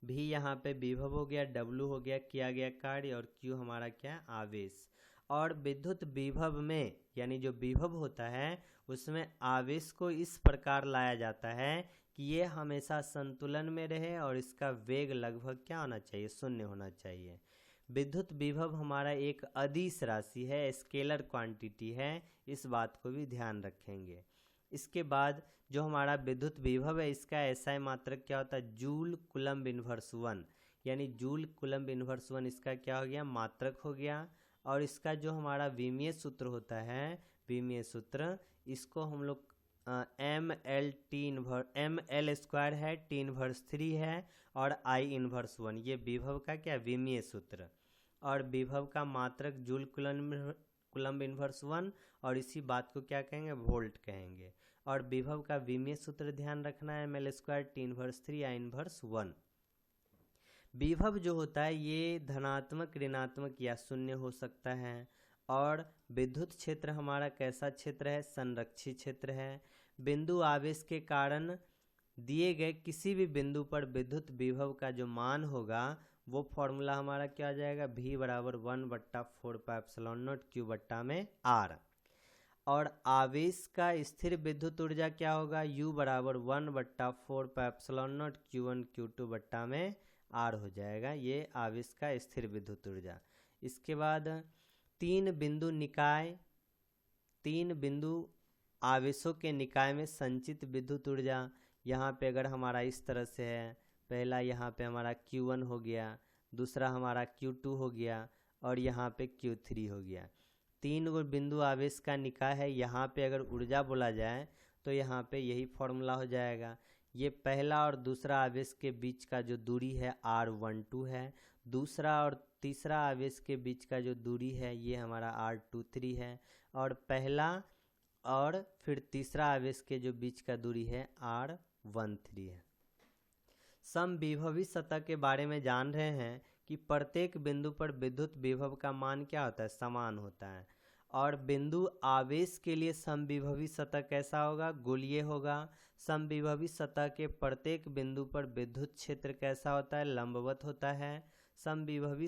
Speaker 1: V यहाँ पे विभव हो गया, W हो गया किया गया कार्य, और Q हमारा क्या है, आवेश। और विद्युत विभव में यानी जो विभव होता है उसमें आवेश को इस प्रकार लाया जाता है कि ये हमेशा संतुलन में रहे और इसका वेग लगभग क्या होना चाहिए, 0 होना चाहिए। विद्युत विभव हमारा एक अदिश राशि है, स्केलर क्वांटिटी है, इस बात को भी ध्यान रखेंगे। इसके बाद जो हमारा विद्युत विभव है इसका एसआई मात्रक क्या होता है, जूल कूलम्ब इनवर्स 1, यानी जूल कूलम्ब इनवर्स 1 इसका क्या हो गया, मात्रक हो गया। और इसका जो हमारा विमीय सूत्र होता है, विमीय सूत्र, इसको हम लोग ML स्क्वायर है, T इनवर्स 3 है और I इनवर्स 1, ये विभव का क्या, विमीय सूत्र। और विभव का मात्रक जूल कूलम्ब इनवर्स 1, और इसी बात को क्या कहेंगे, वोल्ट कहेंगे। और विभव का विमीय सूत्र ध्यान रखना है, ML square T inverse 3 I inverse 1। विभव जो होता है ये धनात्मक, ऋणात्मक या शून्य हो सकता है। और विद्युत क्षेत्र हमारा कैसा क्षेत्र है? संरक्षित क्षेत्र है। बिंदु आवेश के कारण दिए गए किसी भी बिंदु पर विद्युत विभव का जो मान होगा वो फॉर्मूला हमारा क्या आ जाएगा? V बराबर 1/4πε0 Q बट्टा में R। और आवेश का स्थिर विद्युत ऊर्जा क्या होगा? U बराबर 1/4πε0 Q1 Q2 बट्टा में R हो जाएगा। ये आवेश का स्थिर विद्युत ऊर्जा। इसके बाद तीन बिंदु आवेशों के निकाय में संचित विद्युत ऊर्जा। यहाँ पे अगर हमारा इस तरह से है, पहला यहाँ पे हमारा Q1 हो गया, दूसरा हमारा Q2 हो गया और यहाँ पे Q3 हो गया। तीन गो बिंदु आवेश का निकाय है। यहाँ पे अगर ऊर्जा बोला जाए तो यहाँ पे यही फॉर्मूला हो जाएगा। ये पहला और दूसरा आवेश के बीच का जो दूरी है R12 है। दूसरा और तीसरा आवेश के बीच का जो दूरी है ये हमारा R23 है। और पहला और फिर तीसरा आवेश के जो बीच का दूरी है R13 है। समविभवी सतह के बारे में जान रहे हैं कि प्रत्येक बिंदु पर विद्युत विभव का मान क्या होता है? समान होता है। और बिंदु आवेश के लिए समविभवी सतह कैसा होगा? गोलीय होगा। समविभवी सतह के प्रत्येक बिंदु पर विद्युत क्षेत्र कैसा होता है? लंबवत होता है। समविभवी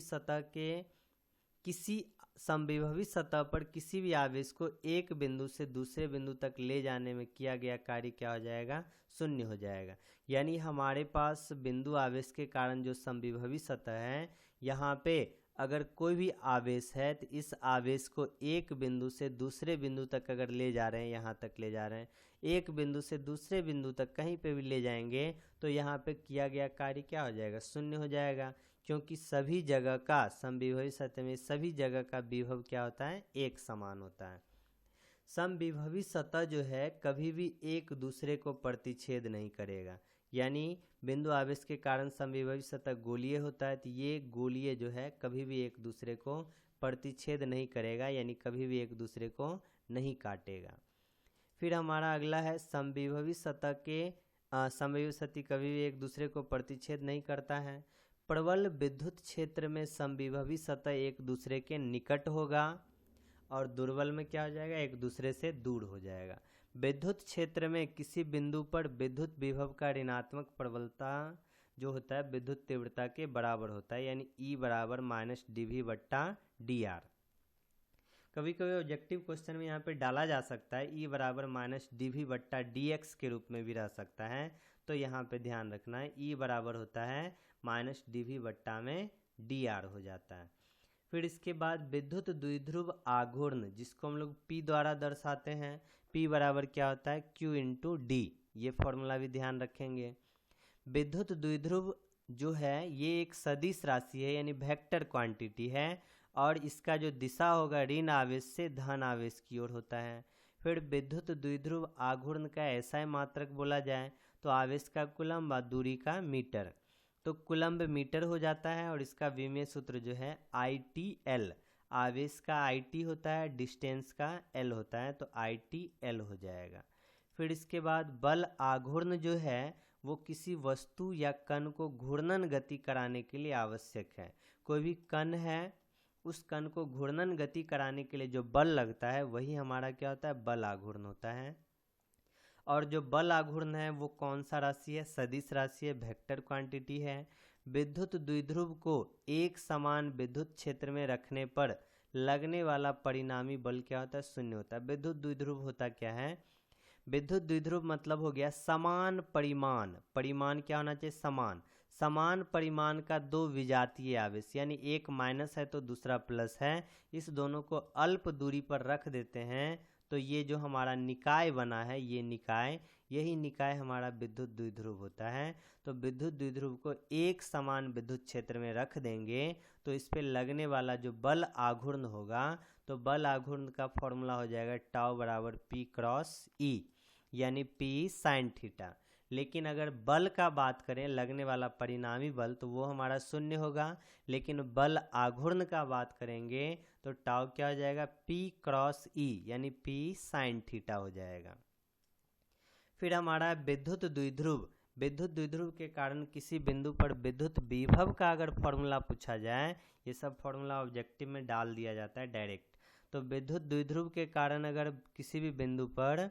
Speaker 1: सतह पर किसी भी आवेश को एक बिंदु से दूसरे बिंदु तक ले जाने में किया गया कार्य क्या हो जाएगा? शून्य हो जाएगा। यानी हमारे पास बिंदु आवेश के कारण जो समविभवी सतह है, यहाँ पे अगर कोई भी आवेश है तो इस आवेश को एक बिंदु से दूसरे बिंदु तक अगर ले जा रहे हैं, यहाँ तक ले जा रहे हैं, एक बिंदु से दूसरे बिंदु तक कहीं पे भी ले जाएंगे तो यहाँ पे किया गया कार्य क्या हो जाएगा? शून्य हो जाएगा। क्योंकि सभी जगह का समविभवी सतह में सभी जगह का विभव क्या होता है? एक समान होता है। समविभवी सतह जो है कभी भी एक दूसरे को प्रतिच्छेद नहीं करेगा। यानी बिंदु आवेश के कारण समविभवी सतह गोलीय होता है तो ये गोलीय जो है कभी भी एक दूसरे को प्रतिच्छेद नहीं करेगा, यानी कभी भी एक दूसरे को नहीं काटेगा। फिर हमारा अगला है समविभवी सतह कभी भी एक दूसरे को प्रतिच्छेद नहीं करता है। प्रबल विद्युत क्षेत्र में समविभवी सतह एक दूसरे के निकट होगा और दुर्बल में क्या हो जाएगा? एक दूसरे से दूर हो जाएगा। विद्युत क्षेत्र में किसी बिंदु पर विद्युत विभव का ऋणात्मक प्रबलता जो होता है विद्युत तीव्रता के बराबर होता है, यानी E बराबर -dV/dr। कभी कभी ऑब्जेक्टिव क्वेश्चन में यहाँ पे डाला जा सकता है E बराबर -dV/dx के रूप में भी रह सकता है, तो यहाँ पे ध्यान रखना है E बराबर होता है -dV/dr हो जाता है। फिर इसके बाद विद्युत द्विध्रुव आघूर्ण जिसको हम लोग P द्वारा दर्शाते हैं, P बराबर क्या होता है? Q × D। ये फॉर्मूला भी ध्यान रखेंगे। विद्युत द्विध्रुव जो है ये एक सदिश राशि है, यानी वेक्टर क्वांटिटी है और इसका जो दिशा होगा ऋण आवेश से धन आवेश की ओर होता है। फिर विद्युत द्विध्रुव आघूर्ण का ऐसा मात्रक बोला जाए तो आवेश का कूलम्ब और दूरी का मीटर, तो कूलम्ब मीटर हो जाता है और इसका विमीय सूत्र जो है ITL। आवेश का IT होता है, डिस्टेंस का L होता है, तो ITL हो जाएगा। फिर इसके बाद बल आघूर्ण जो है वो किसी वस्तु या कण को घूर्णन गति कराने के लिए आवश्यक है। कोई भी कण है उस कण को घूर्णन गति कराने के लिए जो बल लगता है वही हमारा क्या होता है? बल आघूर्ण होता है। और जो बल आघूर्ण है वो कौन सा राशि है? सदिश राशि है, वेक्टर क्वांटिटी है। विद्युत द्विध्रुव को एक समान विद्युत क्षेत्र में रखने पर लगने वाला परिणामी बल क्या होता है? शून्य होता है। विद्युत द्विध्रुव होता क्या है? विद्युत द्विध्रुव मतलब हो गया समान परिमाण। परिमाण क्या होना चाहिए? समान परिमाण का दो विजातीय आवेश, यानी एक माइनस है तो दूसरा प्लस है, इस दोनों को अल्प दूरी पर रख देते हैं तो ये जो हमारा निकाय बना है यही निकाय हमारा विद्युत द्विध्रुव होता है। तो विद्युत द्विध्रुव को एक समान विद्युत क्षेत्र में रख देंगे तो इस पे लगने वाला जो बल आघूर्ण होगा तो बल आघूर्ण का फॉर्मूला हो जाएगा टाउ बराबर P×E, यानी P sin थीटा। लेकिन अगर बल का बात करें, लगने वाला परिणामी बल, तो वो हमारा शून्य होगा। लेकिन बल आघूर्ण का बात करेंगे तो टाउ क्या हो जाएगा? P×E, यानी P sin थीटा हो जाएगा। फिर हमारा विद्युत द्विध्रुव के कारण किसी बिंदु पर विद्युत विभव का अगर फॉर्मूला पूछा जाए, ये सब फॉर्मूला ऑब्जेक्टिव में डाल दिया जाता है डायरेक्ट, तो विद्युत द्विध्रुव के कारण अगर किसी भी बिंदु पर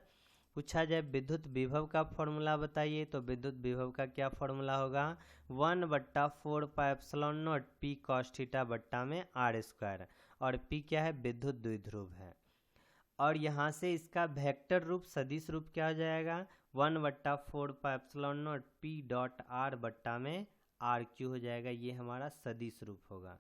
Speaker 1: पूछा जाए विद्युत विभव का फॉर्मूला बताइए, तो विद्युत विभव का क्या फॉर्मूला होगा, 1/4πε0 P cos थीटा बट्टा में r²। और P क्या है, विद्युत द्विध्रुव है। और यहाँ से इसका वेक्टर रूप सदिश रूप क्या हो जाएगा, 1/4πε0 P डॉट r बट्टा में r³ हो जाएगा। ये हमारा सदिश रूप होगा।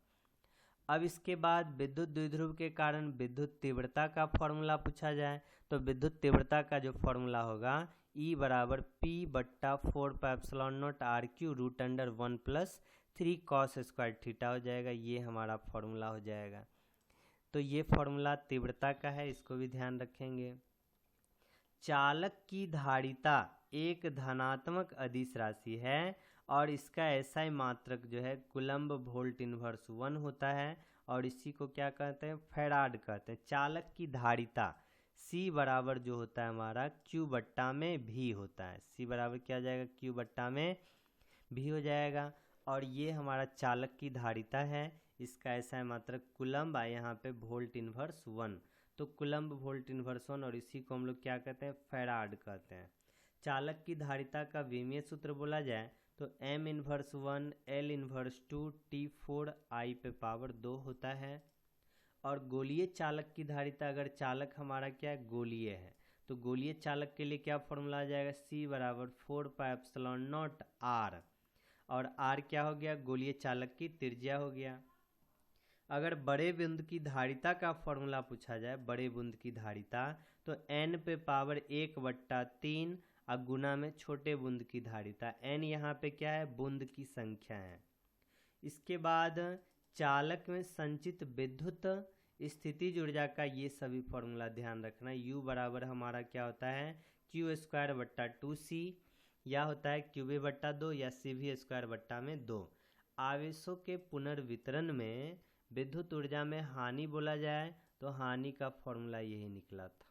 Speaker 1: अब इसके बाद विद्युत द्विध्रुव के कारण विद्युत तीव्रता का फॉर्मूला पूछा जाए, तो विद्युत तीव्रता का जो फॉर्मूला होगा E बराबर P/4πε0 r³ √1 + 3 cos² थीटा हो जाएगा। ये हमारा फॉर्मूला हो जाएगा। तो ये फॉर्मूला तीव्रता का है, इसको भी ध्यान रखेंगे। चालक की धारिता एक धनात्मक अदिश राशि है और इसका एसआई मात्रक जो है कूलम्ब वोल्ट इनवर्स 1 होता है और इसी को क्या कहते हैं, फैराड कहते हैं। चालक की धारिता C बराबर जो होता है हमारा Q बट्टा में V होता है। C बराबर क्या हो जाएगा, Q बट्टा में V हो जाएगा। और ये हमारा चालक की धारिता है, इसका एसआई मात्रक कूलम्ब, यहाँ पे वोल्ट इनवर्स 1, तो कूलम्ब वोल्ट इनवर्स 1, और इसी को हम लोग क्या कहते हैं, फैराड कहते हैं। चालक की धारिता का विमीय सूत्र बोला जाए तो M inverse 1 L inverse 2 T4 I पे पावर 2 होता है। और गोलीय चालक की धारिता, अगर चालक हमारा क्या है, गोलीय है, तो गोलीय चालक के लिए क्या फॉर्मूला आ जाएगा, C बराबर 4πε0 R, और R क्या हो गया, गोलीय चालक की त्रिज्या हो गया। अगर बड़े बूंद की धारिता का फॉर्मूला पूछा जाए, बड़े बूंद की धारिता, तो N पे पावर 1/3 और गुना में छोटे बूंद की धारिता। N यहाँ पे क्या है, बूंद की संख्या है। इसके बाद चालक में संचित विद्युत स्थितिज ऊर्जा का ये सभी फॉर्मूला ध्यान रखना। U बराबर हमारा क्या होता है, Q²/2C, या होता है QV/2 या CV²/2। आवेशों के पुनर्वितरण में विद्युत ऊर्जा में हानि बोला जाए तो हानि का फॉर्मूला यही निकला था,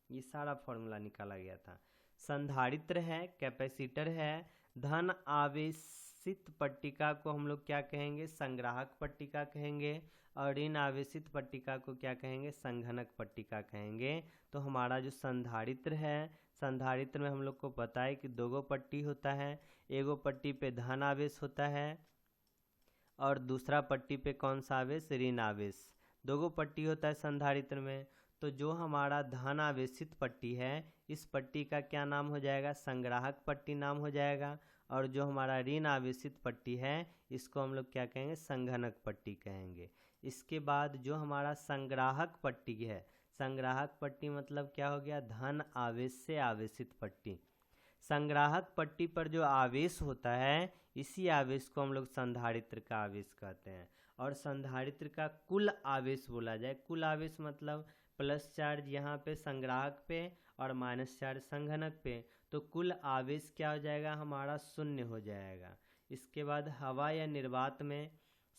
Speaker 1: ये सारा फॉर्मूला निकाला गया था। संधारित्र है, कैपेसिटर है, धन आवेशित पट्टिका को हम लोग क्या कहेंगे, संग्राहक पट्टिका कहेंगे, और ऋण आवेशित पट्टिका को क्या कहेंगे, संघनक पट्टिका कहेंगे। तो हमारा जो संधारित्र है, संधारित्र में हम लोग को पता है कि दो पट्टी होता है, एगो पट्टी पे धन आवेश होता है और दूसरा पट्टी पे कौन सा आवेश, ऋण आवेश। दो पट्टी होता है संधारित्र में। तो जो हमारा धन आवेशित पट्टी है, इस पट्टी का क्या नाम हो जाएगा, संग्राहक पट्टी नाम हो जाएगा, और जो हमारा ऋण आवेशित पट्टी है इसको हम लोग क्या कहेंगे, संघनक पट्टी कहेंगे। इसके बाद जो हमारा संग्राहक पट्टी है, संग्राहक पट्टी मतलब क्या हो गया, धन आवेश से आवेशित पट्टी। संग्राहक पट्टी पर जो आवेश होता है, इसी आवेश को हम लोग संधारित्र का आवेश कहते हैं। और संधारित्र का कुल आवेश बोला जाए, कुल आवेश मतलब प्लस चार्ज यहाँ पे संग्राहक पे और माइनस चार्ज संघनक पे, तो कुल आवेश क्या हो जाएगा, हमारा 0 हो जाएगा। इसके बाद हवा या निर्वात में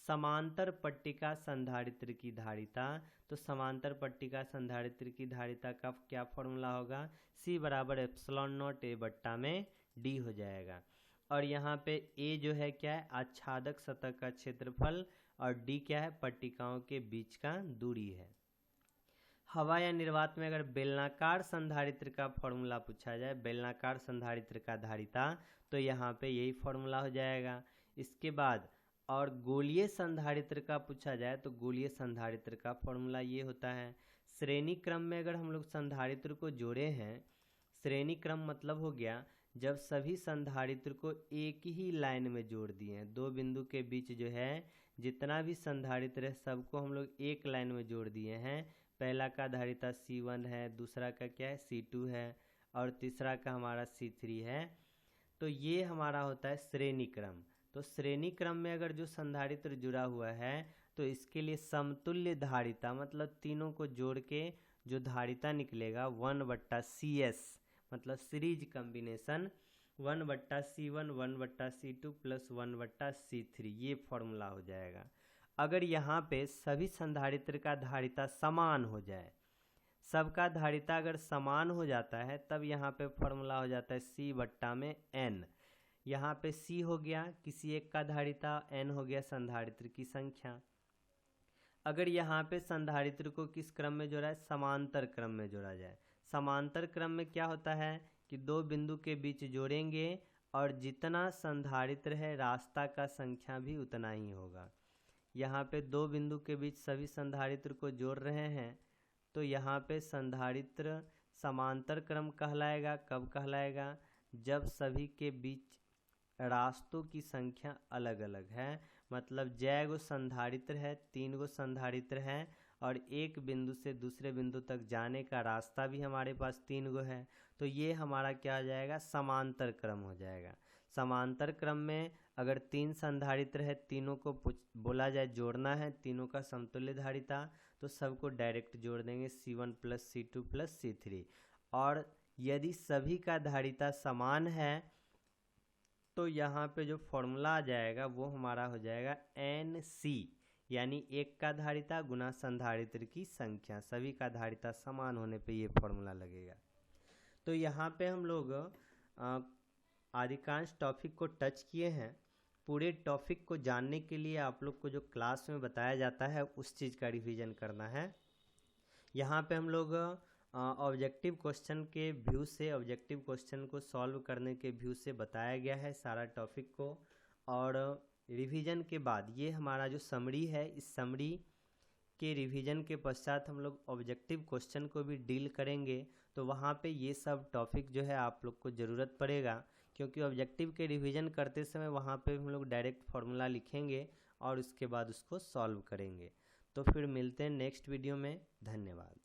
Speaker 1: समांतर पट्टिका संधारित्र की धारिता, तो समांतर पट्टिका संधारित्र की धारिता का क्या फॉर्मूला होगा, C बराबर ε0 A बट्टा में D हो जाएगा। और यहाँ पे A जो है क्या है, आच्छादक सतह का क्षेत्रफल, और D क्या है, पट्टिकाओं के बीच का दूरी है। हवा या निर्वात में अगर बेलनाकार संधारित्र का फॉर्मूला पूछा जाए, बेलनाकार संधारित्र का धारिता, तो यहाँ पे यही फॉर्मूला हो जाएगा। इसके बाद और गोलीय संधारित्र का पूछा जाए तो गोलीय संधारित्र का फॉर्मूला ये होता है। श्रेणी क्रम में अगर हम लोग संधारित्र को जोड़े हैं, श्रेणी क्रम मतलब हो गया जब सभी संधारित्र को एक ही लाइन में जोड़ दिए हैं, दो बिंदु के बीच जो है जितना भी संधारित्र है सबको हम लोग एक लाइन में जोड़ दिए हैं। पहला का धारिता C1 है, दूसरा का क्या है, C2 है, और तीसरा का हमारा C3 है। तो ये हमारा होता है श्रेणी क्रम। तो श्रेणी क्रम में अगर जो संधारित्र जुड़ा हुआ है तो इसके लिए समतुल्य धारिता मतलब तीनों को जोड़ के जो धारिता निकलेगा 1/CS, मतलब series combination 1/C1 1/C2 plus 1/C3, ये फॉर्मूला हो जाएगा। अगर यहाँ पे सभी संधारित्र का धारिता समान हो जाए, सबका धारिता अगर समान हो जाता है तब यहाँ पे फॉर्मूला हो जाता है C/N। यहाँ पे C हो गया किसी एक का धारिता, N हो गया संधारित्र की संख्या। अगर यहाँ पे संधारित्र को किस क्रम में जोड़ा है, समांतर क्रम में जोड़ा जाए। समांतर क्रम में क्या होता है कि दो बिंदु के बीच जोड़ेंगे और जितना संधारित्र है रास्ता का संख्या भी उतना ही होगा। यहाँ पे दो बिंदु के बीच सभी संधारित्र को जोड़ रहे हैं तो यहाँ पे संधारित्र समांतर क्रम कहलाएगा। कब कहलाएगा, जब सभी के बीच रास्तों की संख्या अलग अलग है। मतलब जय गो संधारित्र है, 3 गो संधारित्र है और एक बिंदु से दूसरे बिंदु तक जाने का रास्ता भी हमारे पास 3 गो है, तो ये हमारा क्या हो जाएगा, समांतर क्रम हो जाएगा। समांतर क्रम में अगर 3 संधारित्र है, तीनों को बोला जाए जोड़ना है, तीनों का समतुल्य धारिता, तो सबको डायरेक्ट जोड़ देंगे C1 + C2 + C3। और यदि सभी का धारिता समान है तो यहाँ पे जो फॉर्मूला आ जाएगा वो हमारा हो जाएगा NC, यानी एक का धारिता गुना संधारित्र की संख्या। सभी का धारिता समान होने पे ये फॉर्मूला लगेगा। तो यहाँ पे हम लोग अधिकांश टॉपिक को टच किए हैं। पूरे टॉपिक को जानने के लिए आप लोग को जो क्लास में बताया जाता है उस चीज़ का रिवीजन करना है। यहाँ पे हम लोग ऑब्जेक्टिव क्वेश्चन के व्यू से, ऑब्जेक्टिव क्वेश्चन को सॉल्व करने के व्यू से बताया गया है सारा टॉपिक को। और रिवीजन के बाद ये हमारा जो समरी है, इस समरी के रिवीजन के पश्चात हम लोग ऑब्जेक्टिव क्वेश्चन को भी डील करेंगे। तो वहाँ पे ये सब टॉपिक जो है आप लोग को ज़रूरत पड़ेगा, क्योंकि ऑब्जेक्टिव के रिवीजन करते समय वहाँ पे हम लोग डायरेक्ट फार्मूला लिखेंगे और उसके बाद उसको सॉल्व करेंगे। तो फिर मिलते हैं नेक्स्ट वीडियो में। धन्यवाद।